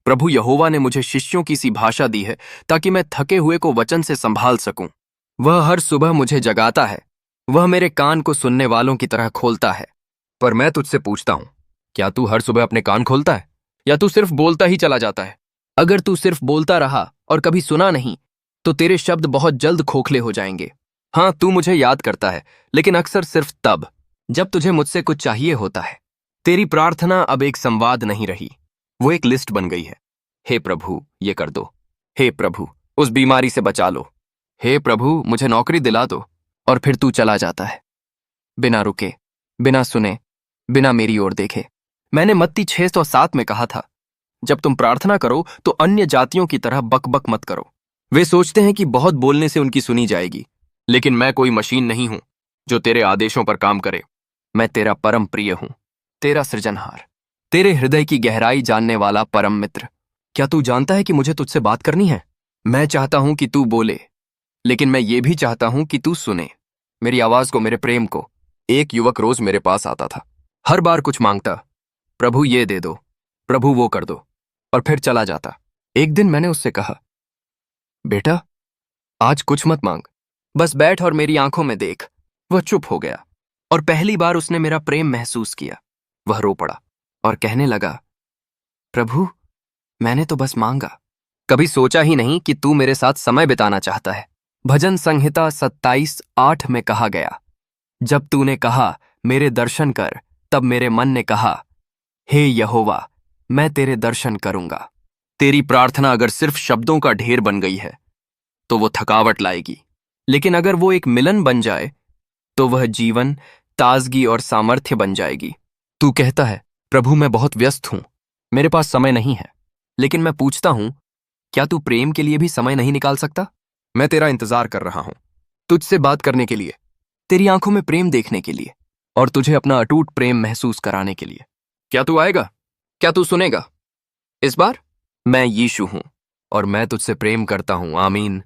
प्रभु यहोवा ने मुझे शिष्यों की सी भाषा दी है ताकि मैं थके हुए को वचन से संभाल सकूं। वह हर सुबह मुझे जगाता है, वह मेरे कान को सुनने वालों की तरह खोलता है। पर मैं तुझसे पूछता हूं, क्या तू हर सुबह अपने कान खोलता है या तू सिर्फ बोलता ही चला जाता है? अगर तू सिर्फ बोलता रहा और कभी सुना नहीं तो तेरे शब्द बहुत जल्द खोखले हो जाएंगे। हाँ, तू मुझे याद करता है, लेकिन अक्सर सिर्फ तब जब तुझे मुझसे कुछ चाहिए होता है। तेरी प्रार्थना अब एक संवाद नहीं रही, वो एक लिस्ट बन गई है। हे प्रभु, ये कर दो। हे प्रभु, उस बीमारी से बचा लो। हे प्रभु, मुझे नौकरी दिला दो। और फिर तू चला जाता है, बिना रुके, बिना सुने, बिना मेरी ओर देखे। मैंने मत्ती 6:7 में कहा था, जब तुम प्रार्थना करो तो अन्य जातियों की तरह बकबक मत करो। वे सोचते हैं कि बहुत बोलने से उनकी सुनी जाएगी, लेकिन मैं कोई मशीन नहीं हूं जो तेरे आदेशों पर काम करे। मैं तेरा परम प्रिय हूं, तेरा सृजनहार, तेरे हृदय की गहराई जानने वाला परम मित्र। क्या तू जानता है कि मुझे तुझसे बात करनी है? मैं चाहता हूं कि तू बोले, लेकिन मैं ये भी चाहता हूं कि तू सुने मेरी आवाज को, मेरे प्रेम को। एक युवक रोज मेरे पास आता था, हर बार कुछ मांगता, प्रभु ये दे दो, प्रभु वो कर दो, और फिर चला जाता। एक दिन मैंने उससे कहा, बेटा, आज कुछ मत मांग, बस बैठ और मेरी आंखों में देख। वह चुप हो गया और पहली बार उसने मेरा प्रेम महसूस किया। वह रो पड़ा और कहने लगा, प्रभु, मैंने तो बस मांगा, कभी सोचा ही नहीं कि तू मेरे साथ समय बिताना चाहता है। भजन संहिता 27:8 में कहा गया, जब तूने कहा मेरे दर्शन कर, तब मेरे मन ने कहा, हे यहोवा, मैं तेरे दर्शन करूंगा। तेरी प्रार्थना अगर सिर्फ शब्दों का ढेर बन गई है तो वो थकावट लाएगी, लेकिन अगर वो एक मिलन बन जाए तो वह जीवन, ताजगी और सामर्थ्य बन जाएगी। तू कहता है, प्रभु मैं बहुत व्यस्त हूं, मेरे पास समय नहीं है। लेकिन मैं पूछता हूं, क्या तू प्रेम के लिए भी समय नहीं निकाल सकता? मैं तेरा इंतजार कर रहा हूं, तुझसे बात करने के लिए, तेरी आंखों में प्रेम देखने के लिए, और तुझे अपना अटूट प्रेम महसूस कराने के लिए। क्या तू आएगा? क्या तू सुनेगा? इस बार मैं यीशु हूं और मैं तुझसे प्रेम करता हूं। आमीन।